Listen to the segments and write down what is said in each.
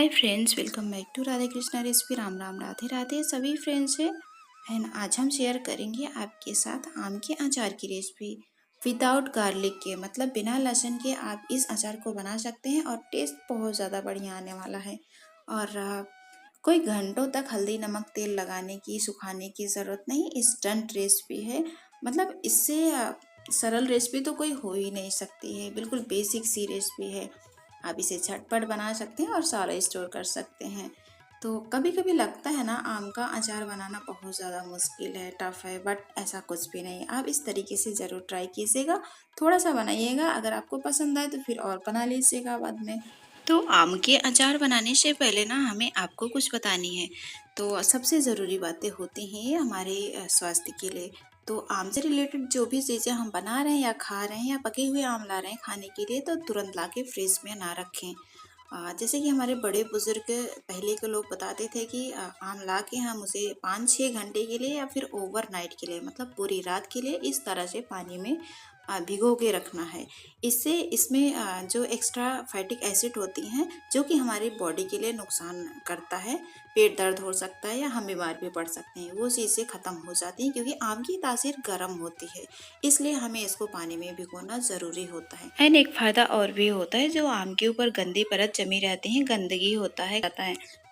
Hi friends, welcome back to Radhe Krishna recipe. Ram Ram, Radhe Radhe सभी friends है। And आज हम शेयर करेंगे आपके साथ आम के अचार की रेसिपी विदाउट गार्लिक के, मतलब बिना लहसुन के आप इस अचार को बना सकते हैं और टेस्ट बहुत ज़्यादा बढ़िया आने वाला है। और कोई घंटों तक हल्दी नमक तेल लगाने की सुखाने की ज़रूरत नहीं, इंस्टेंट रेसिपी है। मतलब इससे सरल रेसिपी तो कोई हो ही नहीं सकती है। बिल्कुल बेसिक सी रेसिपी है। आप इसे झटपट बना सकते हैं और सालों स्टोर कर सकते हैं। तो कभी कभी लगता है ना, आम का अचार बनाना बहुत ज़्यादा मुश्किल है, टफ है, बट ऐसा कुछ भी नहीं। आप इस तरीके से ज़रूर ट्राई कीजिएगा, थोड़ा सा बनाइएगा, अगर आपको पसंद आए तो फिर और बना लीजिएगा बाद में। तो आम के अचार बनाने से पहले ना हमें आपको कुछ बतानी है। तो सबसे ज़रूरी बातें होती हैं ये हमारे स्वास्थ्य के लिए। तो आम से रिलेटेड जो भी चीज़ें हम बना रहे हैं या खा रहे हैं या पके हुए आम ला रहे हैं खाने के लिए, तो तुरंत ला के फ्रिज में ना रखें। जैसे कि हमारे बड़े बुजुर्ग पहले के लोग बताते थे कि आम ला के हम उसे 5-6 घंटे के लिए या फिर ओवरनाइट के लिए, मतलब पूरी रात के लिए इस तरह से पानी में भिगो के रखना है। इससे इसमें जो एक्स्ट्रा फैटिक एसिड होती हैं जो कि हमारी बॉडी के लिए नुकसान करता है, पेट दर्द हो सकता है या हम बीमार भी पड़ सकते हैं, वो चीज़ें ख़त्म हो जाती हैं, क्योंकि आम की तासीर गर्म होती है। इसलिए हमें इसको पानी में भिगोना ज़रूरी होता है। एंड एक फ़ायदा और भी होता है, जो आम के ऊपर गंदी परत जमी रहती है, गंदगी होता है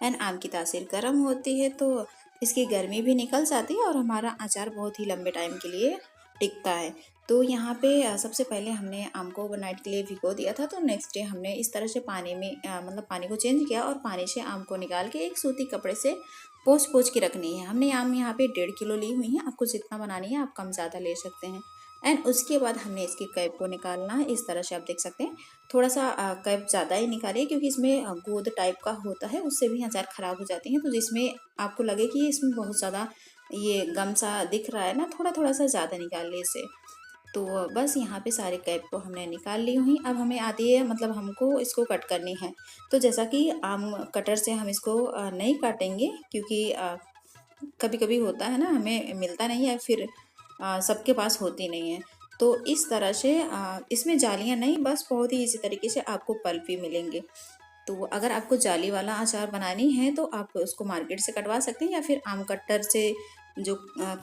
एंड आम की तासीर गर्म होती है तो इसकी गर्मी भी निकल जाती है और हमारा अचार बहुत ही लंबे टाइम के लिए टिकता है। तो यहाँ पे सबसे पहले हमने आम को ओवरनाइट के लिए भिगो दिया था, तो नेक्स्ट डे हमने इस तरह से पानी में मतलब पानी को चेंज किया और पानी से आम को निकाल के एक सूती कपड़े से पोंछ पोंछ के रखनी है। हमने आम यहाँ पे 1.5 किलो ली हुई है, आपको जितना बनानी है आप कम ज़्यादा ले सकते हैं। एंड उसके बाद हमने इसकी कैप को निकालना है। इस तरह से आप देख सकते हैं, थोड़ा सा कैप ज़्यादा ही निकालिए, क्योंकि इसमें गोंद टाइप का होता है, उससे भी अचार ख़राब हो जाती हैं। तो जिसमें आपको लगे कि इसमें बहुत ज़्यादा ये गम सा दिख रहा है ना, थोड़ा थोड़ा सा ज़्यादा निकालिए इसे। तो बस यहाँ पे सारे कैप को हमने निकाल ली हुई। अब हमें आती है, मतलब हमको इसको कट करनी है। तो जैसा कि आम कटर से हम इसको नहीं काटेंगे, क्योंकि कभी कभी होता है ना, हमें मिलता नहीं है, फिर सबके पास होती नहीं है। तो इस तरह से इसमें जालियाँ नहीं, बस बहुत ही इसी तरीके से आपको पल्प भी मिलेंगे। तो अगर आपको जाली वाला अचार बनानी है तो आप उसको मार्केट से कटवा सकते हैं, या फिर आम कट्टर से जो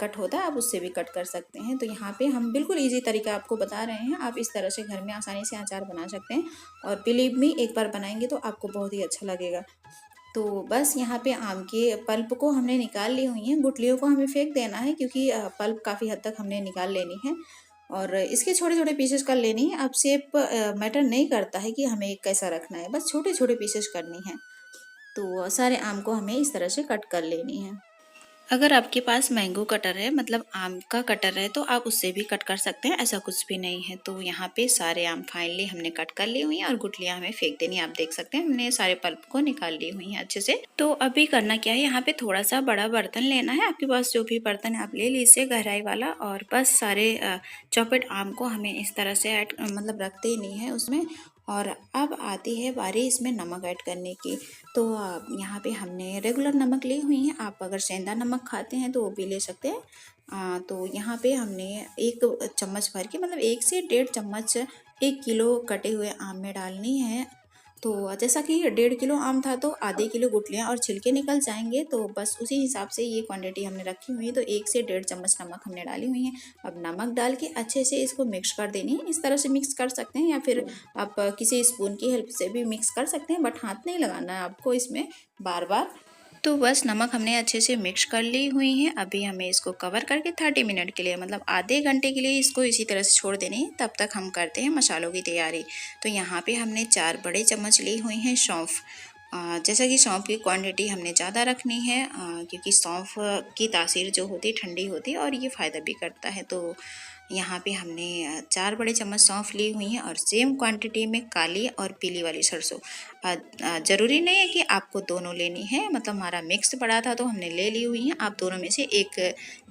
कट होता है आप उससे भी कट कर सकते हैं। तो यहाँ पे हम बिल्कुल इजी तरीका आपको बता रहे हैं, आप इस तरह से घर में आसानी से अचार बना सकते हैं। और बिलीव मी, एक बार बनाएंगे तो आपको बहुत ही अच्छा लगेगा। तो बस यहाँ पे आम के पल्प को हमने निकाल ली हुई हैं, गुठलियों को हमें फेंक देना है, क्योंकि पल्प काफ़ी हद तक हमने निकाल लेनी है और इसके छोटे छोटे पीसेस कर लेनी है। अब शेप मैटर नहीं करता है कि हमें कैसा रखना है, बस छोटे छोटे पीसेस करनी है। तो सारे आम को हमें इस तरह से कट कर लेनी है। अगर आपके पास मैंगो कटर है, मतलब आम का कटर है, तो आप उससे भी कट कर सकते हैं, ऐसा कुछ भी नहीं है। तो यहाँ पे सारे आम फाइनली हमने कट कर ली हुई हैं और गुठलियाँ हमें फेंक देनी है। आप देख सकते हैं हमने सारे पल्प को निकाल ली हुई हैं अच्छे से। तो अभी करना क्या है, यहाँ पे थोड़ा सा बड़ा बर्तन लेना है, आपके पास जो भी बर्तन है आप ले लीजिए गहराई वाला, और बस सारे चॉपेड आम को हमें इस तरह से ऐड, मतलब रखते ही नहीं है उसमें। और अब आती है बारी इसमें नमक ऐड करने की। तो यहाँ पे हमने रेगुलर नमक ली हुई है, आप अगर सेंधा नमक खाते हैं तो वो भी ले सकते हैं। तो यहाँ पे हमने 1 चम्मच भर के, मतलब 1 से 1.5 चम्मच 1 किलो कटे हुए आम में डालनी है। तो जैसा कि 1.5 किलो आम था तो आधे किलो गुठलियाँ और छिलके निकल जाएंगे, तो बस उसी हिसाब से ये क्वांटिटी हमने रखी हुई है। तो 1 से 1.5 चम्मच नमक हमने डाली हुई है। अब नमक डाल के अच्छे से इसको मिक्स कर देनी है। इस तरह से मिक्स कर सकते हैं, या फिर आप किसी स्पून की हेल्प से भी मिक्स कर सकते हैं, बट हाथ नहीं लगाना है आपको इसमें बार बार। तो बस नमक हमने अच्छे से मिक्स कर ली हुई है। अभी हमें इसको कवर करके 30 मिनट के लिए, मतलब आधे घंटे के लिए इसको इसी तरह से छोड़ देनी है। तब तक हम करते हैं मसालों की तैयारी। तो यहाँ पे हमने 4 बड़े चम्मच ली हुई हैं सौंफ। जैसा कि सौंफ की क्वांटिटी हमने ज़्यादा रखनी है, क्योंकि सौंफ की तासीर जो होती है ठंडी होती है और ये फ़ायदा भी करता है। तो यहाँ पे हमने 4 बड़े चम्मच सौंफ ली हुई हैं, और सेम क्वांटिटी में काली और पीली वाली सरसों। ज़रूरी नहीं है कि आपको दोनों लेनी है, मतलब हमारा मिक्स पड़ा था तो हमने ले ली हुई हैं। आप दोनों में से एक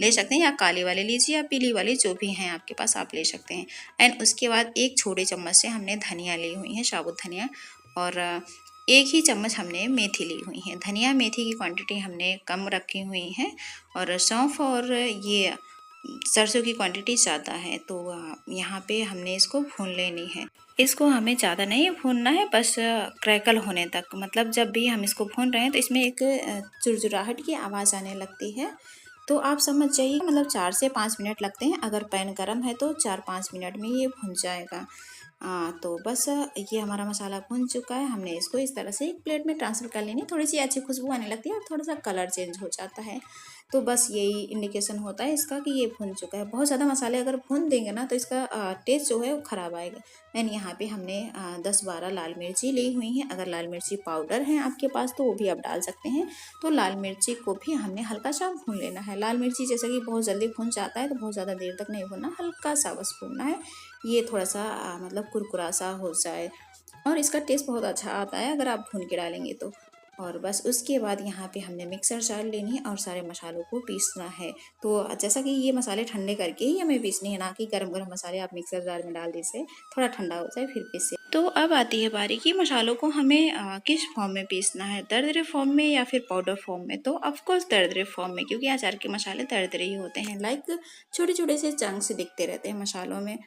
ले सकते हैं, या काली वाली लीजिए या पीली वाली, जो भी हैं आपके पास आप ले सकते हैं। एंड उसके बाद 1 छोटे चम्मच से हमने धनिया ली हुई है, साबुत धनिया, और 1 ही चम्मच हमने मेथी ली हुई है। धनिया मेथी की क्वांटिटी हमने कम रखी हुई है। और सौंफ और ये सरसों की क्वांटिटी ज़्यादा है, तो यहाँ पे हमने इसको भून लेनी है। इसको हमें ज़्यादा नहीं भूनना है, बस क्रैकल होने तक। मतलब जब भी हम इसको भून रहे हैं तो इसमें एक चुरचुराहट की आवाज़ आने लगती है, तो आप समझ जाइए मतलब 4 से 5 मिनट लगते हैं। अगर पैन गर्म है तो 4-5 मिनट में ये भुन जाएगा। तो बस ये हमारा मसाला भुन चुका है। हमने इसको इस तरह से एक प्लेट में ट्रांसफ़र कर लेनी है। थोड़ी सी अच्छी खुशबू आने लगती है और थोड़ा सा कलर चेंज हो जाता है, तो बस यही इंडिकेशन होता है इसका कि ये भुन चुका है। बहुत ज़्यादा मसाले अगर भून देंगे ना तो इसका टेस्ट जो है वो ख़राब आएगा। एंड यहाँ पे हमने 10-12 लाल मिर्ची ली हुई हैं। अगर लाल मिर्ची पाउडर है आपके पास तो वो भी आप डाल सकते हैं। तो लाल मिर्ची को भी हमने हल्का सा भून लेना है। लाल मिर्ची जैसे कि बहुत जल्दी भून जाता है, तो बहुत ज़्यादा देर तक नहीं भूनना, हल्का सा बस भूनना है। ये थोड़ा सा मतलब कुरकुरा सा हो जाए और इसका टेस्ट बहुत अच्छा आता है अगर आप भून के डालेंगे तो। और बस उसके बाद यहाँ पे हमने मिक्सर जार लेनी है और सारे मसालों को पीसना है। तो जैसा कि ये मसाले ठंडे करके ही हमें पीसनी है, ना कि गरम गरम मसाले आप मिक्सर जार में डाल दीजिए, थोड़ा ठंडा हो जाए फिर पीसे। तो अब आती है बारी कि मसालों को हमें किस फॉर्म में पीसना है, दरदरे फॉर्म में या फिर पाउडर फॉर्म में। तो ऑफकोर्स दरदरे फॉर्म में, क्योंकि अचार के मसाले दरदरे ही होते हैं। लाइक छोटे छोटे से चंक्स दिखते रहते हैं मसालों में।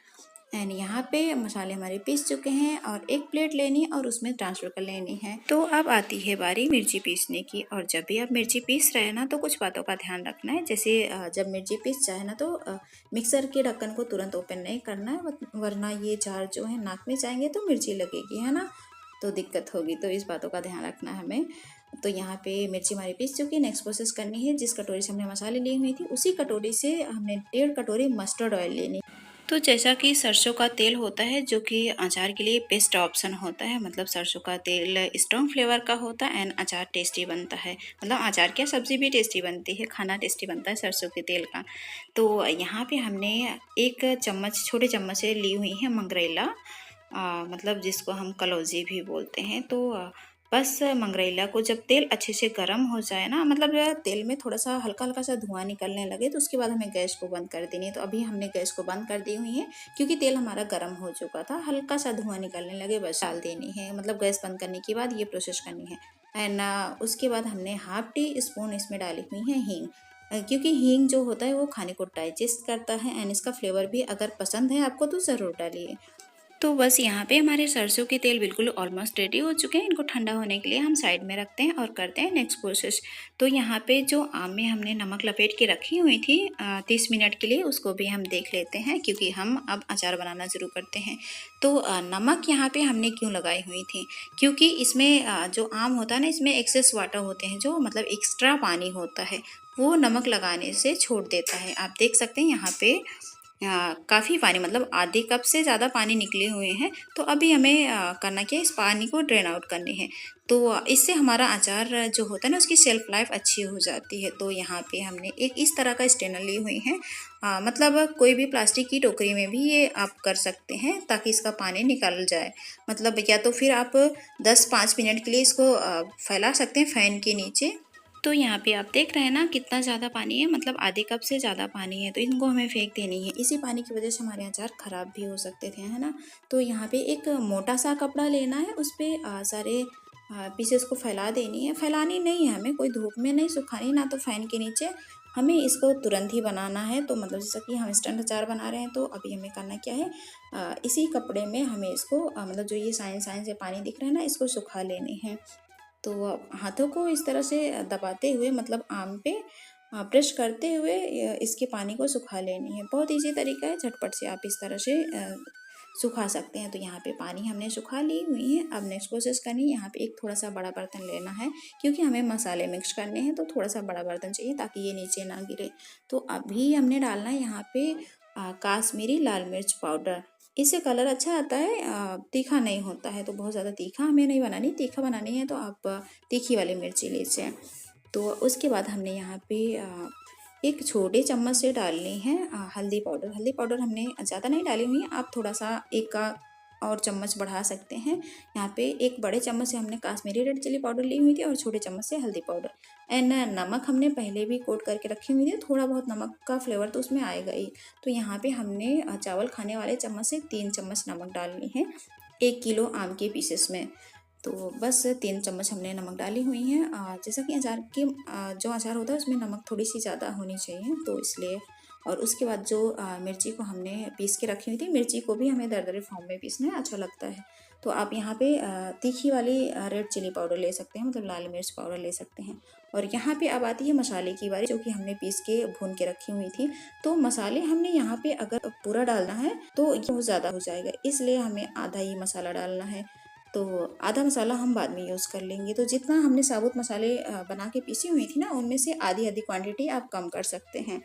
एंड यहाँ पे मसाले हमारे पीस चुके हैं और एक प्लेट लेनी है और उसमें ट्रांसफ़र कर लेनी है। तो अब आती है बारी मिर्ची पीसने की। और जब भी आप मिर्ची पीस रहे हैं ना तो कुछ बातों का ध्यान रखना है। जैसे जब मिर्ची पीस जाए ना तो मिक्सर के ढक्कन को तुरंत ओपन नहीं करना है, वरना ये जार जो है नाक में जाएंगे तो मिर्ची लगेगी, है ना, तो दिक्कत होगी। तो इस बातों का ध्यान रखना है हमें। तो यहाँ पे मिर्ची हमारी पीस चुकी है। नेक्स्ट प्रोसेस करनी है, जिस कटोरी से हमने मसाले लिए हुए थे उसी कटोरी से हमने 1.5 कटोरी मस्टर्ड ऑयल लेनी। तो जैसा कि सरसों का तेल होता है जो कि अचार के लिए बेस्ट ऑप्शन होता है, मतलब सरसों का तेल स्ट्रॉन्ग फ्लेवर का होता है एंड अचार टेस्टी बनता है। मतलब अचार क्या, सब्ज़ी भी टेस्टी बनती है, खाना टेस्टी बनता है सरसों के तेल का। तो यहाँ पे हमने एक चम्मच, छोटे चम्मच से ली हुई है मंगरेला, मतलब जिसको हम कलौजी भी बोलते हैं। तो बस मंगरेला को जब तेल अच्छे से गर्म हो जाए ना, मतलब तेल में थोड़ा सा हल्का हल्का सा धुआं निकलने लगे, तो उसके बाद हमें गैस को बंद कर देनी है। तो अभी हमने गैस को बंद कर दी हुई है क्योंकि तेल हमारा गर्म हो चुका था। हल्का सा धुआं निकलने लगे बस डाल देनी है, मतलब गैस बंद करने के बाद ये प्रोसेस करनी है। एंड उसके बाद हमने 1/2 टी स्पून इसमें डाली हुई है हींग, क्योंकि हींग जो होता है वो खाने को डाइजेस्ट करता है एंड इसका फ्लेवर भी अगर पसंद है आपको तो ज़रूर डालिए। तो बस यहाँ पे हमारे सरसों के तेल बिल्कुल ऑलमोस्ट रेडी हो चुके हैं। इनको ठंडा होने के लिए हम साइड में रखते हैं और करते हैं नेक्स्ट प्रोसेस। तो यहाँ पे जो आम में हमने नमक लपेट के रखी हुई थी 30 मिनट के लिए, उसको भी हम देख लेते हैं क्योंकि हम अब अचार बनाना शुरू करते हैं। तो नमक यहाँ पे हमने क्यों लगाई हुई थी, क्योंकि इसमें जो आम होता है ना, इसमें एक्सेस वाटर होते हैं, जो मतलब एक्स्ट्रा पानी होता है वो नमक लगाने से छोड़ देता है। आप देख सकते हैं यहाँ पे काफ़ी पानी, मतलब आधे कप से ज़्यादा पानी निकले हुए हैं। तो अभी हमें करना क्या है, इस पानी को ड्रेन आउट करनी है। तो इससे हमारा अचार जो होता है ना उसकी शेल्फ लाइफ अच्छी हो जाती है। तो यहाँ पे हमने एक इस तरह का स्ट्रेनर ली हुई है, मतलब कोई भी प्लास्टिक की टोकरी में भी ये आप कर सकते हैं ताकि इसका पानी निकल जाए। मतलब या तो फिर आप 10-5 मिनट के लिए इसको फैला सकते हैं फ़ैन के नीचे। तो यहाँ पे आप देख रहे हैं ना कितना ज़्यादा पानी है, मतलब आधे कप से ज़्यादा पानी है। तो इनको हमें फेंक देनी है, इसी पानी की वजह से हमारे अचार ख़राब भी हो सकते थे, है ना। तो यहाँ पे एक मोटा सा कपड़ा लेना है, उस पर सारे पीसेस को फैला देनी है। फैलानी नहीं है हमें, कोई धूप में नहीं सुखानी, ना तो फ़ैन के नीचे। हमें इसको तुरंत ही बनाना है। तो मतलब जैसा कि हम इंस्टेंट अचार बना रहे हैं, तो अभी हमें करना क्या है, इसी कपड़े में हमें इसको मतलब जो ये साइन साइन से पानी दिख रहा है ना, इसको सुखा लेने हैं। तो हाथों को इस तरह से दबाते हुए, मतलब आम पे प्रेस करते हुए इसके पानी को सुखा लेनी है। बहुत इजी तरीका है, झटपट से आप इस तरह से सुखा सकते हैं। तो यहाँ पे पानी हमने सुखा ली हुई है। अब नेक्स्ट प्रोसेस करनी है, यहाँ पे एक थोड़ा सा बड़ा बर्तन लेना है क्योंकि हमें मसाले मिक्स करने हैं, तो थोड़ा सा बड़ा बर्तन चाहिए ताकि ये नीचे ना गिरे। तो अभी हमने डालना है यहाँ पे काश्मीरी लाल मिर्च पाउडर। इससे कलर अच्छा आता है, तीखा नहीं होता है। तो बहुत ज़्यादा तीखा हमें नहीं बनानी, तीखा बनानी है तो आप तीखी वाली मिर्ची लीजिए। तो उसके बाद हमने यहाँ पे एक छोटे चम्मच से डालनी है हल्दी पाउडर। हल्दी पाउडर हमने ज़्यादा नहीं डाली हुई है, आप थोड़ा सा एक का और चम्मच बढ़ा सकते हैं। यहाँ पे एक बड़े चम्मच से हमने काश्मीरी रेड चिली पाउडर ली हुई थी और छोटे चम्मच से हल्दी पाउडर। एंड नमक हमने पहले भी कोट करके रखी हुई थी, थोड़ा बहुत नमक का फ्लेवर तो उसमें आएगा ही। तो यहाँ पे हमने चावल खाने वाले चम्मच से 3 चम्मच नमक डालनी है 1 किलो आम के पीसेस में। तो बस 3 चम्मच हमने नमक डाली हुई हैं। जैसा कि अचार की जो अचार होता है उसमें नमक थोड़ी सी ज़्यादा होनी चाहिए, तो इसलिए। और उसके बाद जो मिर्ची को हमने पीस के रखी हुई थी, मिर्ची को भी हमें दरदरे फॉर्म में पीसना है, अच्छा लगता है। तो आप यहाँ पे तीखी वाली रेड चिली पाउडर ले सकते हैं, मतलब लाल मिर्च पाउडर ले सकते हैं। और यहाँ पे अब आती है मसाले की बारी, जो कि हमने पीस के भून के रखी हुई थी। तो मसाले हमने यहाँ पे अगर पूरा डालना है तो ये बहुत ज़्यादा हो जाएगा, इसलिए हमें आधा ही मसाला डालना है। तो आधा मसाला हम बाद में यूज़ कर लेंगे। तो जितना हमने साबुत मसाले बना के पीसी हुई थी ना, उनमें से आधी आधी क्वांटिटी आप कम कर सकते हैं।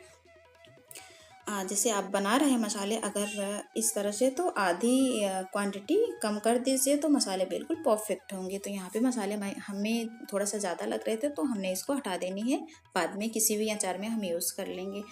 जैसे आप बना रहे हैं मसाले अगर इस तरह से, तो आधी क्वांटिटी कम कर दीजिए, तो मसाले बिल्कुल परफेक्ट होंगे। तो यहाँ पे मसाले हमें थोड़ा सा ज़्यादा लग रहे थे, तो हमने इसको हटा देनी है, बाद में किसी भी अचार में हम यूज़ कर लेंगे।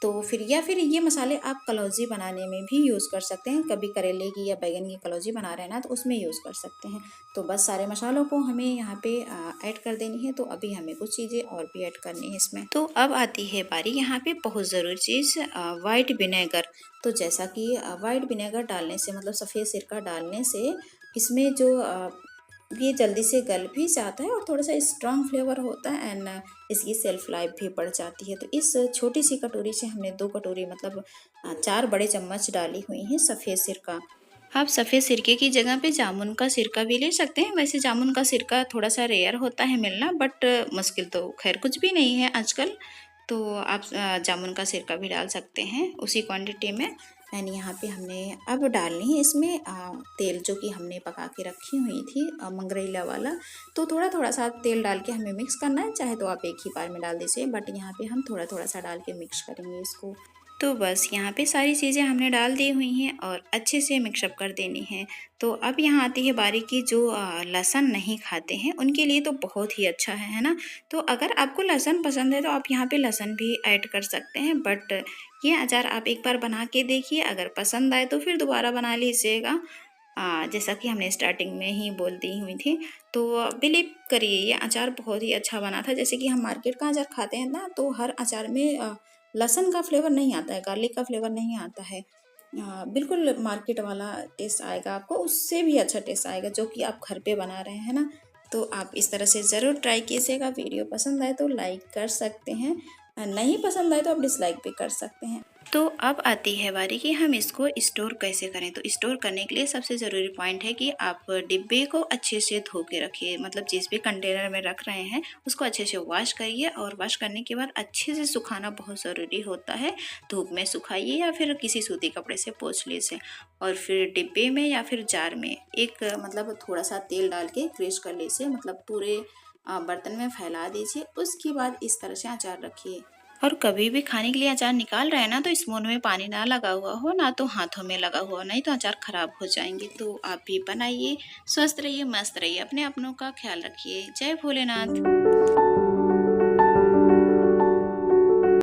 तो फिर ये मसाले आप कलौजी बनाने में भी यूज़ कर सकते हैं। कभी करेले की या बैंगन की कलौजी बना रहे हैं ना, तो उसमें यूज़ कर सकते हैं। तो बस सारे मसालों को हमें यहाँ पे ऐड कर देनी है। तो अभी हमें कुछ चीज़ें और भी ऐड करनी है इसमें। तो अब आती है बारी यहाँ पे बहुत ज़रूरी चीज़, वाइट विनेगर। तो जैसा कि वाइट विनेगर डालने से, मतलब सफ़ेद सिरका डालने से, इसमें जो ये जल्दी से गल भी जाता है और थोड़ा सा स्ट्रॉन्ग फ्लेवर होता है, एंड इसकी सेल्फ लाइफ भी बढ़ जाती है। तो इस छोटी सी कटोरी से हमने 2 कटोरी, मतलब 4 बड़े चम्मच डाली हुई हैं सफ़ेद सिरका। आप सफ़ेद सिरके की जगह पे जामुन का सिरका भी ले सकते हैं। वैसे जामुन का सिरका थोड़ा सा रेयर होता है मिलना, बट मुश्किल तो खैर कुछ भी नहीं है आजकल। तो आप जामुन का सिरका भी डाल सकते हैं उसी क्वांटिटी में। एंड यहाँ पे हमने अब डालनी है इसमें तेल, जो कि हमने पका के रखी हुई थी मंगरेला वाला। तो थोड़ा थोड़ा सा तेल डाल के हमें मिक्स करना है, चाहे तो आप एक ही बार में डाल दीजिए, बट यहाँ पे हम थोड़ा थोड़ा सा डाल के मिक्स करेंगे इसको। तो बस यहाँ पे सारी चीज़ें हमने डाल दी हुई हैं और अच्छे से मिक्सअप कर देनी है। तो अब यहाँ आती है बारी की जो लहसुन नहीं खाते हैं उनके लिए तो बहुत ही अच्छा है ना। तो अगर आपको लहसुन पसंद है तो आप यहाँ पे लहसुन भी ऐड कर सकते हैं, बट ये अचार आप एक बार बना के देखिए, अगर पसंद आए तो फिर दोबारा बना लीजिएगा। जैसा कि हमने स्टार्टिंग में ही बोल दी हुई थी। तो बिलीव करिए ये अचार बहुत ही अच्छा बना था। जैसे कि हम मार्केट का अचार खाते हैं ना, तो हर अचार में लहसुन का फ्लेवर नहीं आता है, गार्लिक का फ्लेवर नहीं आता है। बिल्कुल मार्केट वाला टेस्ट आएगा आपको, उससे भी अच्छा टेस्ट आएगा जो कि आप घर पे बना रहे हैं ना। तो आप इस तरह से ज़रूर ट्राई कीजिएगा। वीडियो पसंद आए तो लाइक कर सकते हैं, नहीं पसंद आए तो आप डिसलाइक भी कर सकते हैं। तो अब आती है बारी कि हम इसको स्टोर कैसे करें। तो स्टोर करने के लिए सबसे ज़रूरी पॉइंट है कि आप डिब्बे को अच्छे से धो के रखिए, मतलब जिस भी कंटेनर में रख रहे हैं उसको अच्छे से वॉश करिए, और वॉश करने के बाद अच्छे से सुखाना बहुत ज़रूरी होता है। धूप में सुखाइए या फिर किसी सूती कपड़े से पोंछ लीजिए, और फिर डिब्बे में या फिर जार में एक मतलब थोड़ा सा तेल डाल के ग्रीस कर लीजिए, मतलब पूरे बर्तन में फैला दीजिए। उसके बाद इस तरह से अचार रखिए। और कभी भी खाने के लिए अचार निकाल रहे हैं ना, तो स्पून में पानी ना लगा हुआ हो, ना तो हाथों में लगा हुआ हो, नहीं तो अचार खराब हो जाएंगे। तो आप भी बनाइए, स्वस्थ रहिए, मस्त रहिए, अपने अपनों का ख्याल रखिए। जय भोलेनाथ।